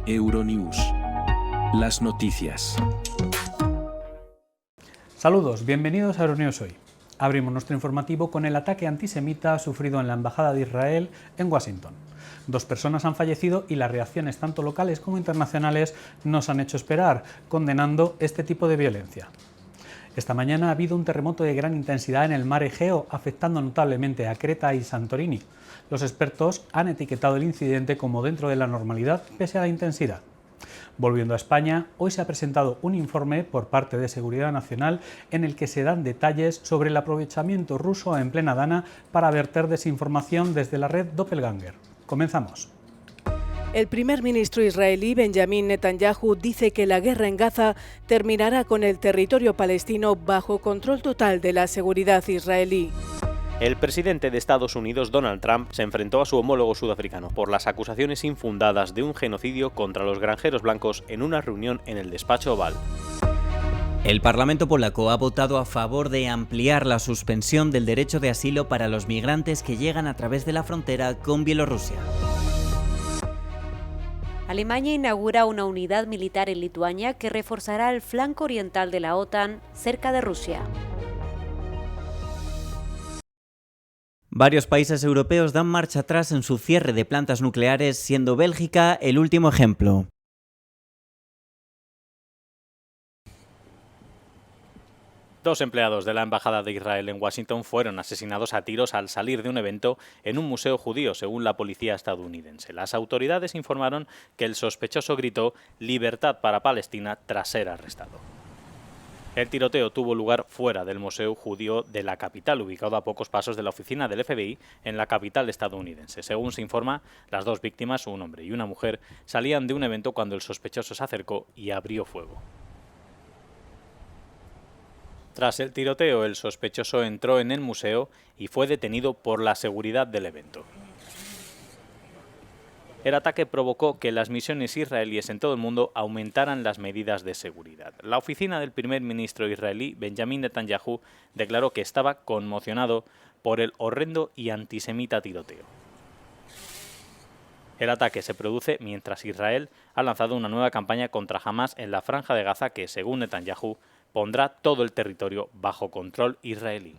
Euronews. Las noticias. Saludos, bienvenidos a Euronews hoy. Abrimos nuestro informativo con el ataque antisemita sufrido en la Embajada de Israel en Washington. 2 personas han fallecido y las reacciones tanto locales como internacionales nos han hecho esperar, condenando este tipo de violencia. Esta mañana ha habido un terremoto de gran intensidad en el mar Egeo, afectando notablemente a Creta y Santorini. Los expertos han etiquetado el incidente como dentro de la normalidad pese a la intensidad. Volviendo a España, hoy se ha presentado un informe por parte de Seguridad Nacional en el que se dan detalles sobre el aprovechamiento ruso en plena Dana para verter desinformación desde la red Doppelganger. Comenzamos. El primer ministro israelí Benjamin Netanyahu dice que la guerra en Gaza terminará con el territorio palestino bajo control total de la seguridad israelí. El presidente de Estados Unidos, Donald Trump, se enfrentó a su homólogo sudafricano por las acusaciones infundadas de un genocidio contra los granjeros blancos en una reunión en el despacho Oval. El Parlamento polaco ha votado a favor de ampliar la suspensión del derecho de asilo para los migrantes que llegan a través de la frontera con Bielorrusia. Alemania inaugura una unidad militar en Lituania que reforzará el flanco oriental de la OTAN cerca de Rusia. Varios países europeos dan marcha atrás en su cierre de plantas nucleares, siendo Bélgica el último ejemplo. Dos empleados de la Embajada de Israel en Washington fueron asesinados a tiros al salir de un evento en un museo judío, según la policía estadounidense. Las autoridades informaron que el sospechoso gritó «Libertad para Palestina» tras ser arrestado. El tiroteo tuvo lugar fuera del Museo Judío de la capital, ubicado a pocos pasos de la oficina del FBI en la capital estadounidense. Según se informa, las 2 víctimas, un hombre y una mujer, salían de un evento cuando el sospechoso se acercó y abrió fuego. Tras el tiroteo, el sospechoso entró en el museo y fue detenido por la seguridad del evento. El ataque provocó que las misiones israelíes en todo el mundo aumentaran las medidas de seguridad. La oficina del primer ministro israelí, Benjamin Netanyahu, declaró que estaba conmocionado por el horrendo y antisemita tiroteo. El ataque se produce mientras Israel ha lanzado una nueva campaña contra Hamás en la franja de Gaza que, según Netanyahu, pondrá todo el territorio bajo control israelí.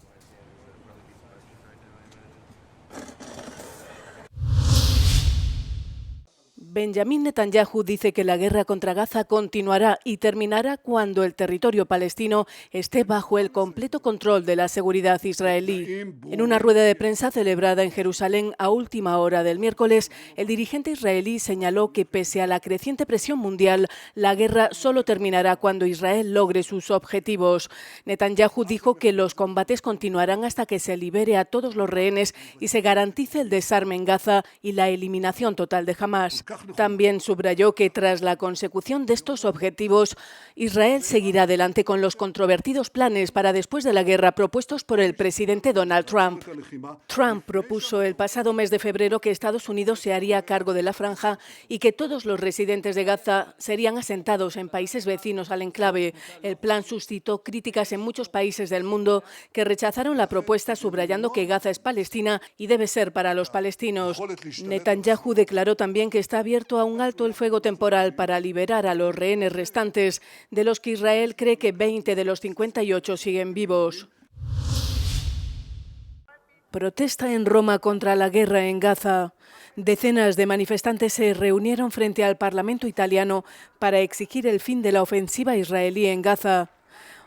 Benjamin Netanyahu dice que la guerra contra Gaza continuará y terminará cuando el territorio palestino esté bajo el completo control de la seguridad israelí. En una rueda de prensa celebrada en Jerusalén a última hora del miércoles, el dirigente israelí señaló que pese a la creciente presión mundial, la guerra solo terminará cuando Israel logre sus objetivos. Netanyahu dijo que los combates continuarán hasta que se libere a todos los rehenes y se garantice el desarme en Gaza y la eliminación total de Hamás. También subrayó que tras la consecución de estos objetivos, Israel seguirá adelante con los controvertidos planes para después de la guerra propuestos por el presidente Donald Trump. Trump propuso el pasado mes de febrero que Estados Unidos se haría cargo de la franja y que todos los residentes de Gaza serían asentados en países vecinos al enclave. El plan suscitó críticas en muchos países del mundo que rechazaron la propuesta, subrayando que Gaza es Palestina y debe ser para los palestinos. Netanyahu declaró también que está abierto a un alto el fuego temporal para liberar a los rehenes restantes, de los que Israel cree que 20 de los 58 siguen vivos. Protesta en Roma contra la guerra en Gaza. Decenas de manifestantes se reunieron frente al Parlamento italiano para exigir el fin de la ofensiva israelí en Gaza.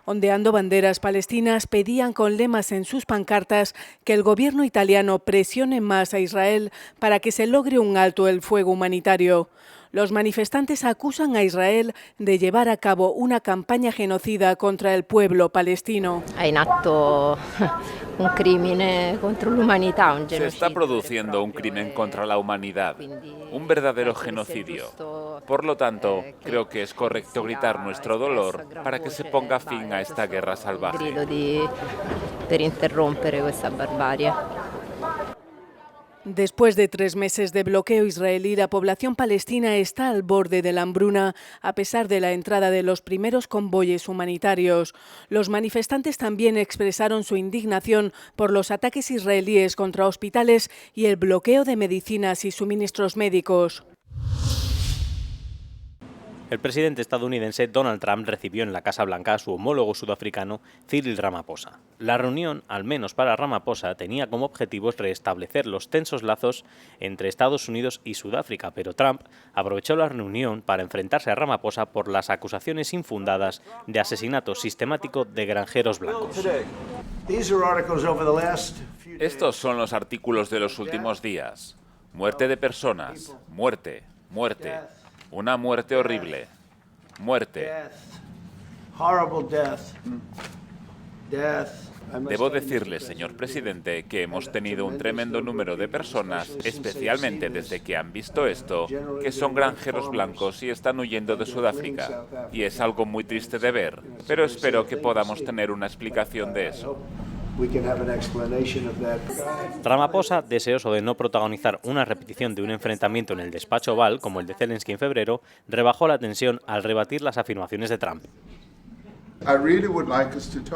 Ondeando banderas palestinas, pedían con lemas en sus pancartas que el gobierno italiano presione más a Israel para que se logre un alto el fuego humanitario. Los manifestantes acusan a Israel de llevar a cabo una campaña genocida contra el pueblo palestino. Hay en acto un crimen contra la humanidad, un genocidio. Se está produciendo un crimen contra la humanidad, un verdadero genocidio. Por lo tanto, creo que es correcto gritar nuestro dolor para que se ponga fin a esta guerra salvaje. Per interrompere questa barbarie. Después de 3 meses de bloqueo israelí, la población palestina está al borde de la hambruna, a pesar de la entrada de los primeros convoyes humanitarios. Los manifestantes también expresaron su indignación por los ataques israelíes contra hospitales y el bloqueo de medicinas y suministros médicos. El presidente estadounidense Donald Trump recibió en la Casa Blanca a su homólogo sudafricano Cyril Ramaphosa. La reunión, al menos para Ramaphosa, tenía como objetivos restablecer los tensos lazos entre Estados Unidos y Sudáfrica, pero Trump aprovechó la reunión para enfrentarse a Ramaphosa por las acusaciones infundadas de asesinato sistemático de granjeros blancos. Estos son los artículos de los últimos días. Muerte de personas, muerte, muerte. Una muerte horrible. Muerte. Debo decirle, señor presidente, que hemos tenido un tremendo número de personas, especialmente desde que han visto esto, que son granjeros blancos y están huyendo de Sudáfrica. Y es algo muy triste de ver, pero espero que podamos tener una explicación de eso. Ramaphosa, deseoso de no protagonizar una repetición de un enfrentamiento en el despacho Oval, como el de Zelensky en febrero, rebajó la tensión al rebatir las afirmaciones de Trump.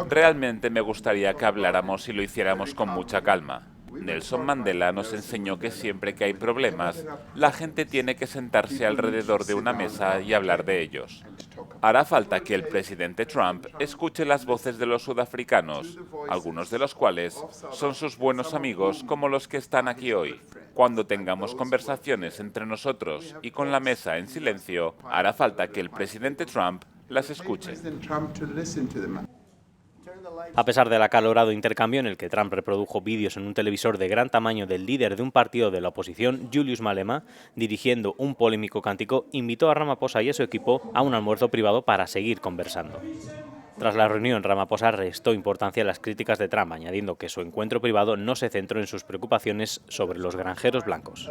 Realmente me gustaría que habláramos y lo hiciéramos con mucha calma. Nelson Mandela nos enseñó que siempre que hay problemas, la gente tiene que sentarse alrededor de una mesa y hablar de ellos. Hará falta que el presidente Trump escuche las voces de los sudafricanos, algunos de los cuales son sus buenos amigos como los que están aquí hoy. Cuando tengamos conversaciones entre nosotros y con la mesa en silencio, hará falta que el presidente Trump las escuche. A pesar del acalorado intercambio en el que Trump reprodujo vídeos en un televisor de gran tamaño del líder de un partido de la oposición, Julius Malema, dirigiendo un polémico cántico, invitó a Ramaphosa y a su equipo a un almuerzo privado para seguir conversando. Tras la reunión, Ramaphosa restó importancia a las críticas de Trump, añadiendo que su encuentro privado no se centró en sus preocupaciones sobre los granjeros blancos.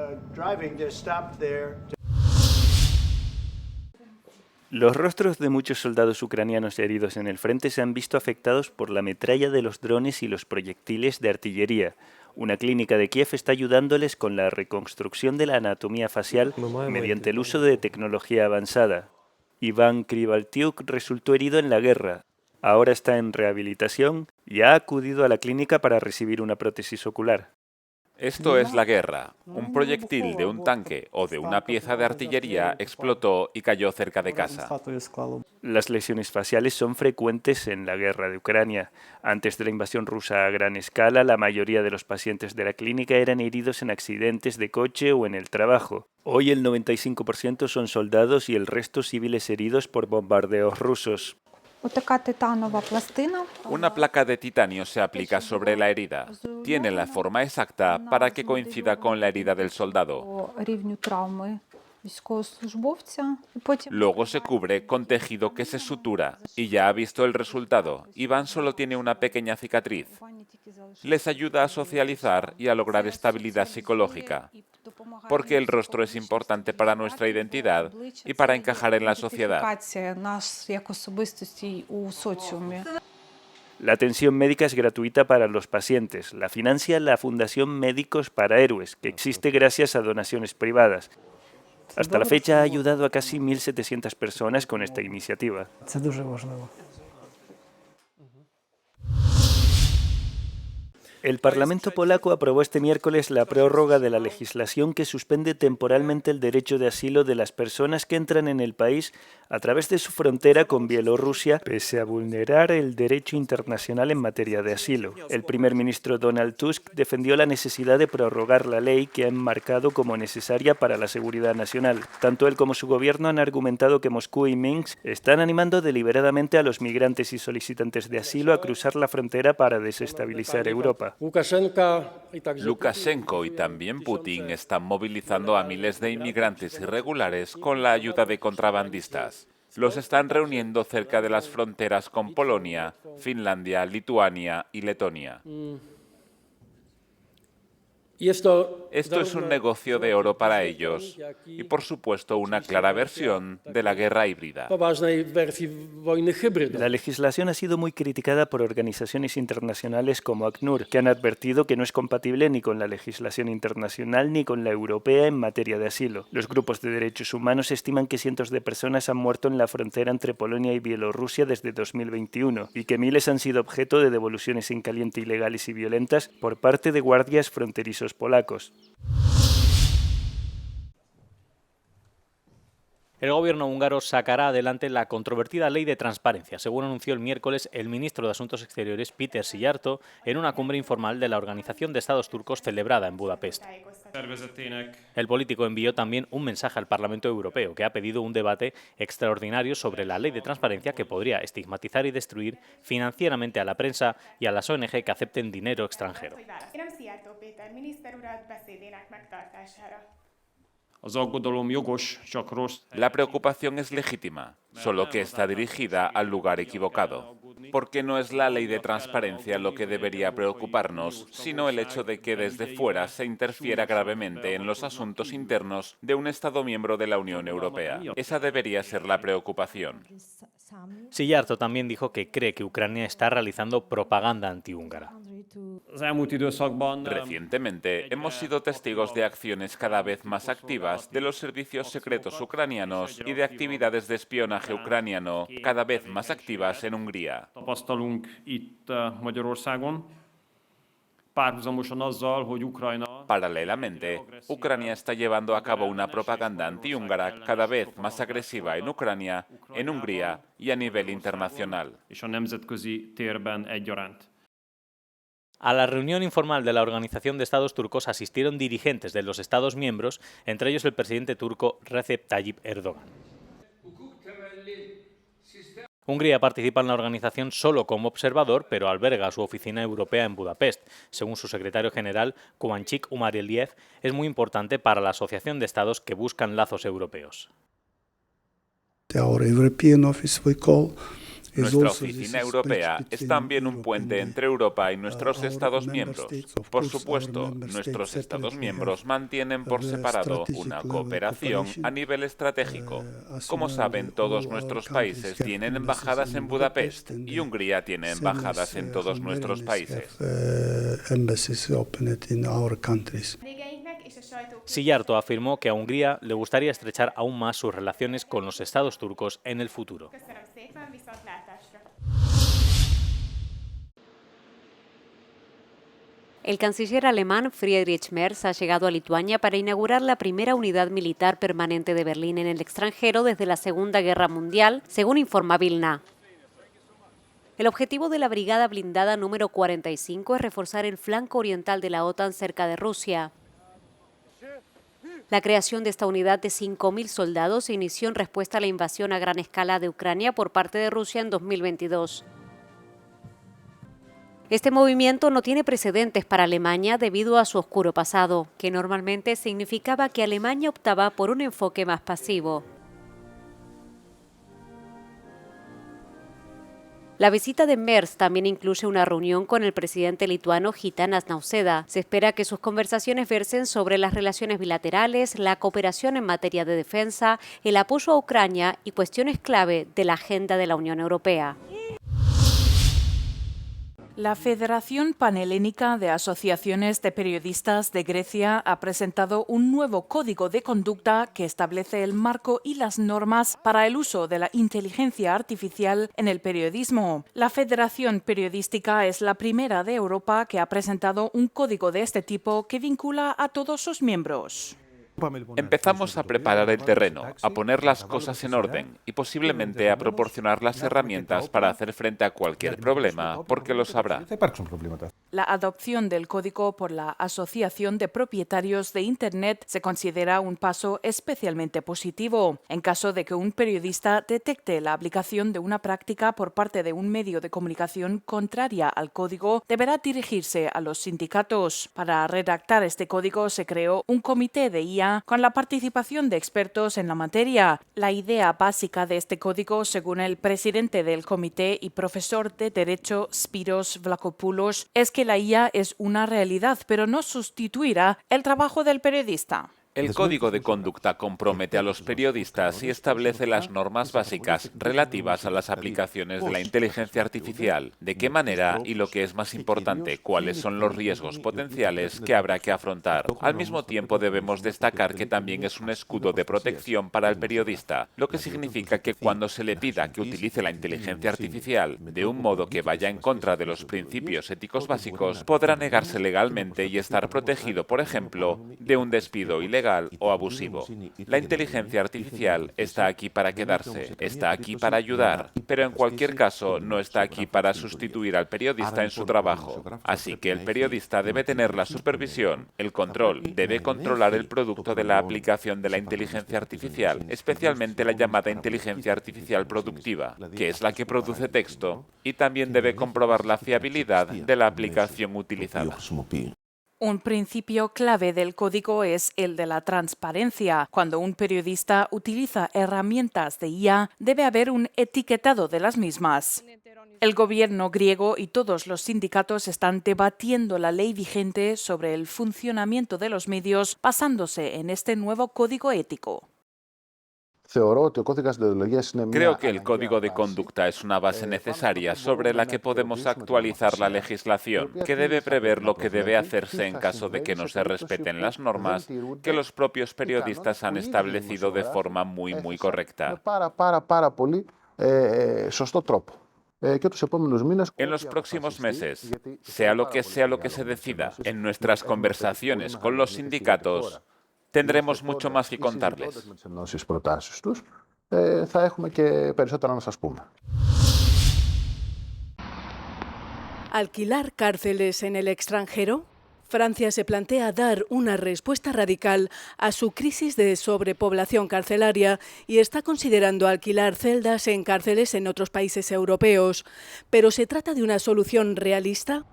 Los rostros de muchos soldados ucranianos heridos en el frente se han visto afectados por la metralla de los drones y los proyectiles de artillería. Una clínica de Kiev está ayudándoles con la reconstrucción de la anatomía facial mediante el uso de tecnología avanzada. Iván Krivaltiuk resultó herido en la guerra. Ahora está en rehabilitación y ha acudido a la clínica para recibir una prótesis ocular. Esto es la guerra. Un proyectil de un tanque o de una pieza de artillería explotó y cayó cerca de casa. Las lesiones faciales son frecuentes en la guerra de Ucrania. Antes de la invasión rusa a gran escala, la mayoría de los pacientes de la clínica eran heridos en accidentes de coche o en el trabajo. Hoy el 95% son soldados y el resto civiles heridos por bombardeos rusos. Una placa de titanio se aplica sobre la herida. Tiene la forma exacta para que coincida con la herida del soldado. Luego se cubre con tejido que se sutura y ya ha visto el resultado. Iván solo tiene una pequeña cicatriz. Les ayuda a socializar y a lograr estabilidad psicológica, porque el rostro es importante para nuestra identidad y para encajar en la sociedad. La atención médica es gratuita para los pacientes. La financia la Fundación Médicos para Héroes, que existe gracias a donaciones privadas. Hasta la fecha ha ayudado a casi 1.700 personas con esta iniciativa. El Parlamento polaco aprobó este miércoles la prórroga de la legislación que suspende temporalmente el derecho de asilo de las personas que entran en el país a través de su frontera con Bielorrusia, pese a vulnerar el derecho internacional en materia de asilo. El primer ministro Donald Tusk defendió la necesidad de prorrogar la ley que ha enmarcado como necesaria para la seguridad nacional. Tanto él como su gobierno han argumentado que Moscú y Minsk están animando deliberadamente a los migrantes y solicitantes de asilo a cruzar la frontera para desestabilizar Europa. Lukashenko y también Putin están movilizando a miles de inmigrantes irregulares con la ayuda de contrabandistas. Los están reuniendo cerca de las fronteras con Polonia, Finlandia, Lituania y Letonia. Esto es un negocio de oro para ellos y, por supuesto, una clara versión de la guerra híbrida. La legislación ha sido muy criticada por organizaciones internacionales como ACNUR, que han advertido que no es compatible ni con la legislación internacional ni con la europea en materia de asilo. Los grupos de derechos humanos estiman que cientos de personas han muerto en la frontera entre Polonia y Bielorrusia desde 2021 y que miles han sido objeto de devoluciones en caliente ilegales y violentas por parte de guardias fronterizos polacos. El gobierno húngaro sacará adelante la controvertida ley de transparencia, según anunció el miércoles el ministro de Asuntos Exteriores Péter Szijjártó en una cumbre informal de la Organización de Estados Turcos celebrada en Budapest. El político envió también un mensaje al Parlamento Europeo, que ha pedido un debate extraordinario sobre la ley de transparencia que podría estigmatizar y destruir financieramente a la prensa y a las ONG que acepten dinero extranjero. La preocupación es legítima, solo que está dirigida al lugar equivocado. Porque no es la ley de transparencia lo que debería preocuparnos, sino el hecho de que desde fuera se interfiera gravemente en los asuntos internos de un Estado miembro de la Unión Europea. Esa debería ser la preocupación. Szijjártó también dijo que cree que Ucrania está realizando propaganda antihúngara. Recientemente hemos sido testigos de acciones cada vez más activas de los servicios secretos ucranianos y de actividades de espionaje ucraniano cada vez más activas en Hungría. Paralelamente, Ucrania está llevando a cabo una propaganda antihúngara cada vez más agresiva en Ucrania, en Hungría y a nivel internacional. A la reunión informal de la Organización de Estados Turcos asistieron dirigentes de los Estados miembros, entre ellos el presidente turco Recep Tayyip Erdogan. Hungría participa en la organización solo como observador, pero alberga su oficina europea en Budapest. Según su secretario general, Kovancik Umareliev, es muy importante para la Asociación de Estados que buscan lazos europeos. Nuestra oficina europea es también un puente entre Europa y nuestros Estados miembros. Por supuesto, nuestros Estados miembros mantienen por separado una cooperación a nivel estratégico. Como saben, todos nuestros países tienen embajadas en Budapest y Hungría tiene embajadas en todos nuestros países. Szijjártó afirmó que a Hungría le gustaría estrechar aún más sus relaciones con los Estados turcos en el futuro. El canciller alemán Friedrich Merz ha llegado a Lituania para inaugurar la primera unidad militar permanente de Berlín en el extranjero desde la Segunda Guerra Mundial, según informa Vilna. El objetivo de la Brigada Blindada número 45 es reforzar el flanco oriental de la OTAN cerca de Rusia. La creación de esta unidad de 5.000 soldados se inició en respuesta a la invasión a gran escala de Ucrania por parte de Rusia en 2022. Este movimiento no tiene precedentes para Alemania debido a su oscuro pasado, que normalmente significaba que Alemania optaba por un enfoque más pasivo. La visita de Merz también incluye una reunión con el presidente lituano Gitanas Nausėda. Se espera que sus conversaciones versen sobre las relaciones bilaterales, la cooperación en materia de defensa, el apoyo a Ucrania y cuestiones clave de la agenda de la Unión Europea. La Federación Panhelénica de Asociaciones de Periodistas de Grecia ha presentado un nuevo código de conducta que establece el marco y las normas para el uso de la inteligencia artificial en el periodismo. La Federación Periodística es la primera de Europa que ha presentado un código de este tipo que vincula a todos sus miembros. Empezamos a preparar el terreno, a poner las cosas en orden y posiblemente a proporcionar las herramientas para hacer frente a cualquier problema, porque lo sabrá. La adopción del código por la Asociación de Propietarios de Internet se considera un paso especialmente positivo. En caso de que un periodista detecte la aplicación de una práctica por parte de un medio de comunicación contraria al código, deberá dirigirse a los sindicatos. Para redactar este código se creó un comité de IA con la participación de expertos en la materia. La idea básica de este código, según el presidente del comité y profesor de Derecho Spyros Vlachopoulos, es que la IA es una realidad, pero no sustituirá el trabajo del periodista. El código de conducta compromete a los periodistas y establece las normas básicas relativas a las aplicaciones de la inteligencia artificial, de qué manera y, lo que es más importante, cuáles son los riesgos potenciales que habrá que afrontar. Al mismo tiempo debemos destacar que también es un escudo de protección para el periodista, lo que significa que cuando se le pida que utilice la inteligencia artificial de un modo que vaya en contra de los principios éticos básicos, podrá negarse legalmente y estar protegido, por ejemplo, de un despido ilegal ilegal o abusivo. La inteligencia artificial está aquí para quedarse, está aquí para ayudar, pero en cualquier caso no está aquí para sustituir al periodista en su trabajo. Así que el periodista debe tener la supervisión, el control, debe controlar el producto de la aplicación de la inteligencia artificial, especialmente la llamada inteligencia artificial productiva, que es la que produce texto, y también debe comprobar la fiabilidad de la aplicación utilizada. Un principio clave del código es el de la transparencia. Cuando un periodista utiliza herramientas de IA, debe haber un etiquetado de las mismas. El gobierno griego y todos los sindicatos están debatiendo la ley vigente sobre el funcionamiento de los medios basándose en este nuevo código ético. Creo que el código de conducta es una base necesaria sobre la que podemos actualizar la legislación, que debe prever lo que debe hacerse en caso de que no se respeten las normas que los propios periodistas han establecido de forma muy correcta. En los próximos meses, sea lo que se decida, en nuestras conversaciones con los sindicatos, tendremos mucho más que contarles. ¿Alquilar cárceles en el extranjero? Francia se plantea dar una respuesta radical a su crisis de sobrepoblación carcelaria y está considerando alquilar celdas en cárceles en otros países europeos. ¿Pero se trata de una solución realista?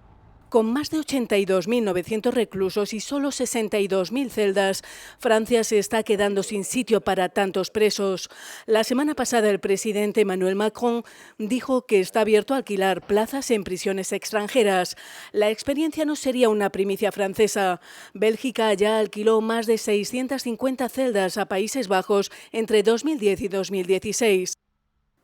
Con más de 82.900 reclusos y solo 62.000 celdas, Francia se está quedando sin sitio para tantos presos. La semana pasada el presidente Emmanuel Macron dijo que está abierto a alquilar plazas en prisiones extranjeras. La experiencia no sería una primicia francesa. Bélgica ya alquiló más de 650 celdas a Países Bajos entre 2010 y 2016.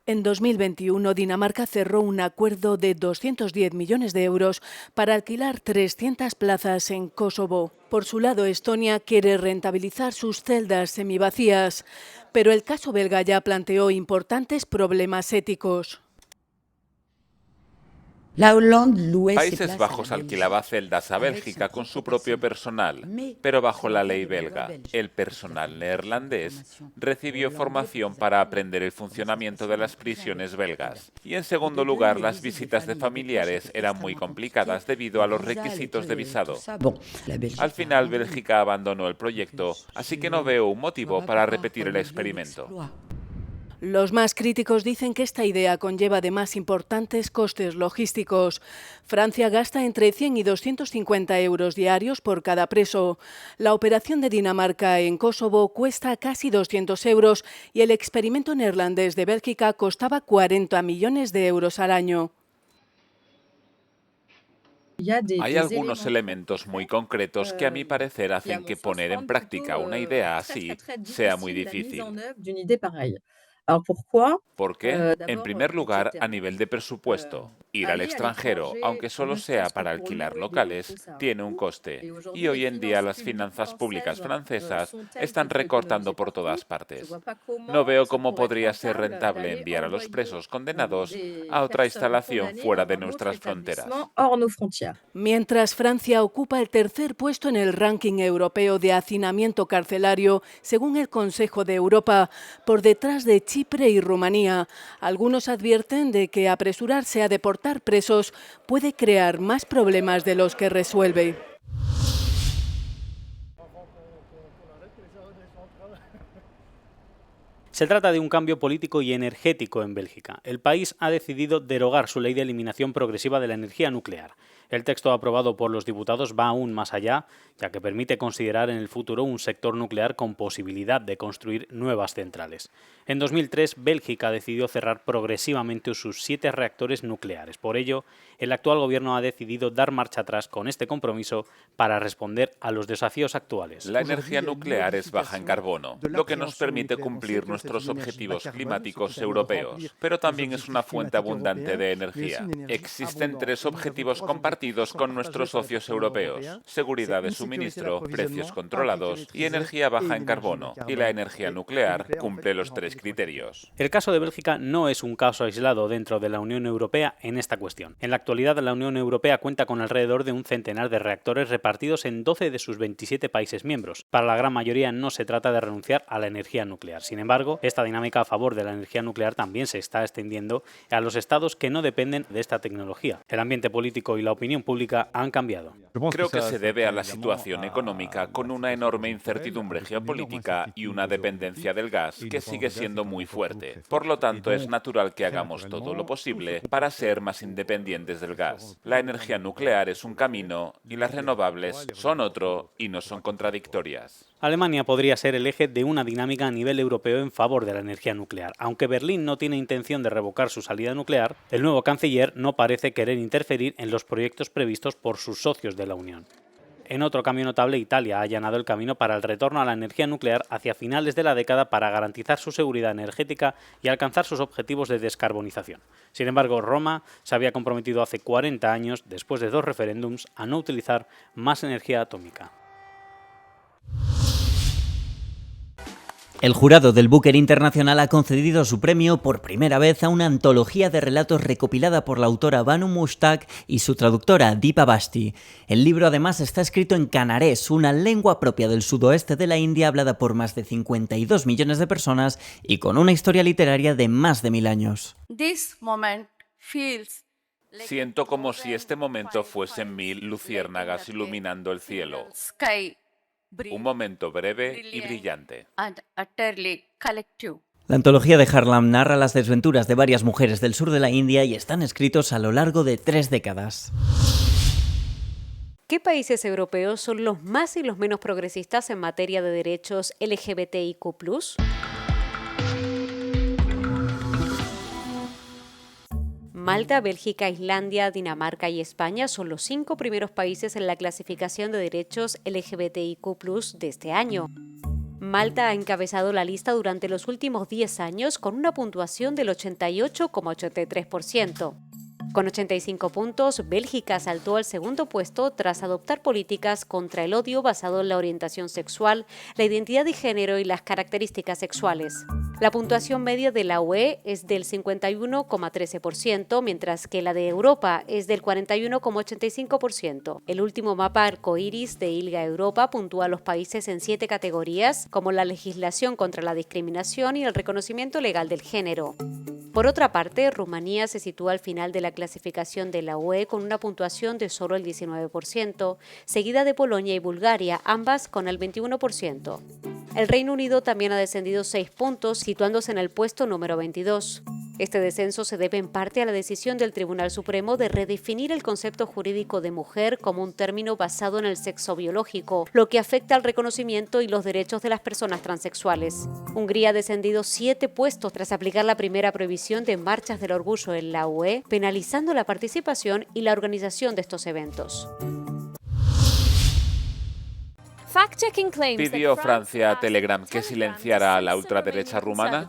En 2021, Dinamarca cerró un acuerdo de 210 millones de euros para alquilar 300 plazas en Kosovo. Por su lado, Estonia quiere rentabilizar sus celdas semivacías, pero el caso belga ya planteó importantes problemas éticos. Países Bajos alquilaba celdas a Bélgica con su propio personal, pero bajo la ley belga. El personal neerlandés recibió formación para aprender el funcionamiento de las prisiones belgas. Y en segundo lugar, las visitas de familiares eran muy complicadas debido a los requisitos de visado. Al final, Bélgica abandonó el proyecto, así que no veo un motivo para repetir el experimento. Los más críticos dicen que esta idea conlleva además importantes costes logísticos. Francia gasta entre 100 y 250 euros diarios por cada preso. La operación de Dinamarca en Kosovo cuesta casi 200 euros y el experimento neerlandés de Bélgica costaba 40 millones de euros al año. Hay algunos elementos muy concretos que a mi parecer hacen que poner en práctica una idea así sea muy difícil. ¿Por qué? En primer lugar, a nivel de presupuesto. Ir al extranjero, aunque solo sea para alquilar locales, tiene un coste. Y hoy en día las finanzas públicas francesas están recortando por todas partes. No veo cómo podría ser rentable enviar a los presos condenados a otra instalación fuera de nuestras fronteras. Mientras Francia ocupa el tercer puesto en el ranking europeo de hacinamiento carcelario, según el Consejo de Europa, por detrás de Chipre y Rumanía. Algunos advierten de que apresurarse a deportar presos puede crear más problemas de los que resuelve. Se trata de un cambio político y energético en Bélgica. El país ha decidido derogar su ley de eliminación progresiva de la energía nuclear. El texto aprobado por los diputados va aún más allá, ya que permite considerar en el futuro un sector nuclear con posibilidad de construir nuevas centrales. En 2003, Bélgica decidió cerrar progresivamente sus 7 reactores nucleares. Por ello, el actual gobierno ha decidido dar marcha atrás con este compromiso para responder a los desafíos actuales. La energía nuclear es baja en carbono, lo que nos permite cumplir nuestros nuestros objetivos climáticos europeos, pero también es una fuente abundante de energía. Existen 3 objetivos compartidos con nuestros socios europeos: seguridad de suministro, precios controlados y energía baja en carbono, y la energía nuclear cumple los 3 criterios. El caso de Bélgica no es un caso aislado dentro de la Unión Europea en esta cuestión. En la actualidad, la Unión Europea cuenta con alrededor de un centenar de reactores repartidos en 12 de sus 27 países miembros. Para la gran mayoría no se trata de renunciar a la energía nuclear. Sin embargo, esta dinámica a favor de la energía nuclear también se está extendiendo a los estados que no dependen de esta tecnología. El ambiente político y la opinión pública han cambiado. Creo que se debe a la situación económica, con una enorme incertidumbre geopolítica y una dependencia del gas que sigue siendo muy fuerte. Por lo tanto, es natural que hagamos todo lo posible para ser más independientes del gas. La energía nuclear es un camino y las renovables son otro, y no son contradictorias. Alemania podría ser el eje de una dinámica a nivel europeo en favor de la energía nuclear. Aunque Berlín no tiene intención de revocar su salida nuclear, el nuevo canciller no parece querer interferir en los proyectos previstos por sus socios de la Unión. En otro cambio notable, Italia ha allanado el camino para el retorno a la energía nuclear hacia finales de la década para garantizar su seguridad energética y alcanzar sus objetivos de descarbonización. Sin embargo, Roma se había comprometido hace 40 años, después de 2 referéndums, a no utilizar más energía atómica. El jurado del Booker Internacional ha concedido su premio por primera vez a una antología de relatos recopilada por la autora Banu Mushtaq y su traductora Deepa Bhasti. El libro además está escrito en canarés, una lengua propia del sudoeste de la India hablada por más de 52 millones de personas y con una historia literaria de más de 1000 años. Siento como si este momento fuesen 1000 luciérnagas iluminando el cielo. Un momento breve y brillante. La antología de Harlam narra las desventuras de varias mujeres del sur de la India y están escritos a lo largo de 3 décadas. ¿Qué países europeos son los más y los menos progresistas en materia de derechos LGBTIQ+? Malta, Bélgica, Islandia, Dinamarca y España son los 5 primeros países en la clasificación de derechos LGBTIQ+ de este año. Malta ha encabezado la lista durante los últimos 10 años con una puntuación del 88,83%. Con 85 puntos, Bélgica saltó al segundo puesto tras adoptar políticas contra el odio basado en la orientación sexual, la identidad de género y las características sexuales. La puntuación media de la UE es del 51,13%, mientras que la de Europa es del 41,85%. El último mapa arcoíris de ILGA Europa puntúa a los países en 7 categorías, como la legislación contra la discriminación y el reconocimiento legal del género. Por otra parte, Rumanía se sitúa al final de la clasificación de la UE con una puntuación de solo el 19%, seguida de Polonia y Bulgaria, ambas con el 21%. El Reino Unido también ha descendido 6 puntos, situándose en el puesto número 22. Este descenso se debe en parte a la decisión del Tribunal Supremo de redefinir el concepto jurídico de mujer como un término basado en el sexo biológico, lo que afecta al reconocimiento y los derechos de las personas transexuales. Hungría ha descendido 7 puestos tras aplicar la primera prohibición de marchas del orgullo en la UE, penalizando la participación y la organización de estos eventos. ¿Pidió Francia a Telegram que silenciara a la ultraderecha rumana?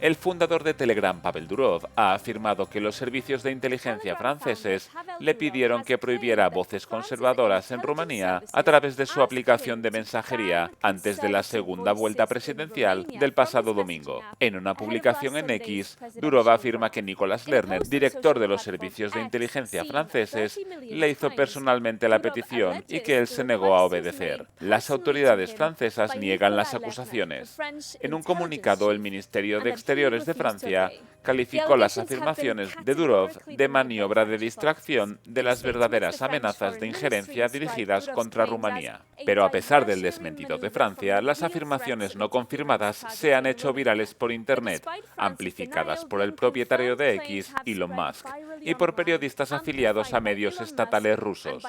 El fundador de Telegram, Pavel Durov, ha afirmado que los servicios de inteligencia franceses le pidieron que prohibiera voces conservadoras en Rumanía a través de su aplicación de mensajería antes de la segunda vuelta presidencial del pasado domingo. En una publicación en X, Durov afirma que Nicolas Lerner, director de los servicios de inteligencia franceses, le hizo personalmente la petición y que él se negó a obedecer. Las autoridades francesas niegan las acusaciones. En un comunicado, el Ministerio de Exteriores de Francia calificó las afirmaciones de Durov de maniobra de distracción de las verdaderas amenazas de injerencia dirigidas contra Rumanía. Pero a pesar del desmentido de Francia, las afirmaciones no confirmadas se han hecho virales por Internet, amplificadas por el propietario de X, Elon Musk. y por periodistas afiliados a medios estatales rusos.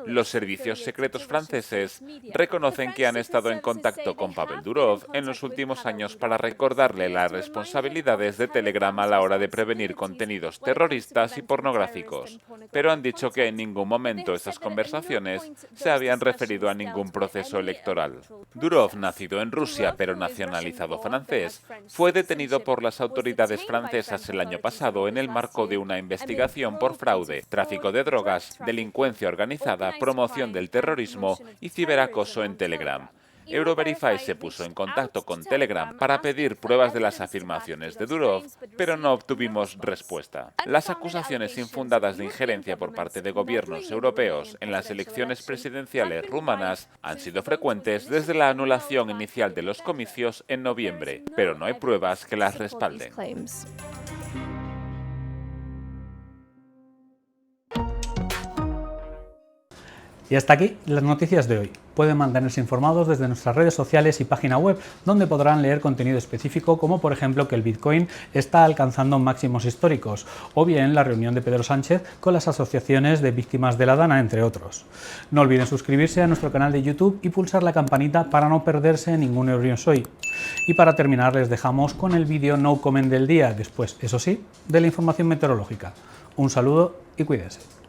Los servicios secretos franceses reconocen que han estado en contacto con Pavel Durov en los últimos años para recordarle las responsabilidades de Telegram a la hora de prevenir contenidos terroristas y pornográficos, pero han dicho que en ningún momento esas conversaciones se habían referido a ningún proceso electoral. Durov, nacido en Rusia pero nacionalizado francés, fue detenido por las autoridades francesas el año pasado en el marco de una investigación por fraude, tráfico de drogas, delincuencia organizada, promoción del terrorismo y ciberacoso en Telegram. Euroverify se puso en contacto con Telegram para pedir pruebas de las afirmaciones de Durov, pero no obtuvimos respuesta. Las acusaciones infundadas de injerencia por parte de gobiernos europeos en las elecciones presidenciales rumanas han sido frecuentes desde la anulación inicial de los comicios en noviembre, pero no hay pruebas que las respalden. Y hasta aquí las noticias de hoy. Pueden mantenerse informados desde nuestras redes sociales y página web, donde podrán leer contenido específico como por ejemplo que el Bitcoin está alcanzando máximos históricos, o bien la reunión de Pedro Sánchez con las asociaciones de víctimas de la Dana, entre otros. No olviden suscribirse a nuestro canal de YouTube y pulsar la campanita para no perderse ningún Euronews Hoy. Y para terminar les dejamos con el vídeo No Comment del día, después, eso sí, de la información meteorológica. Un saludo y cuídense.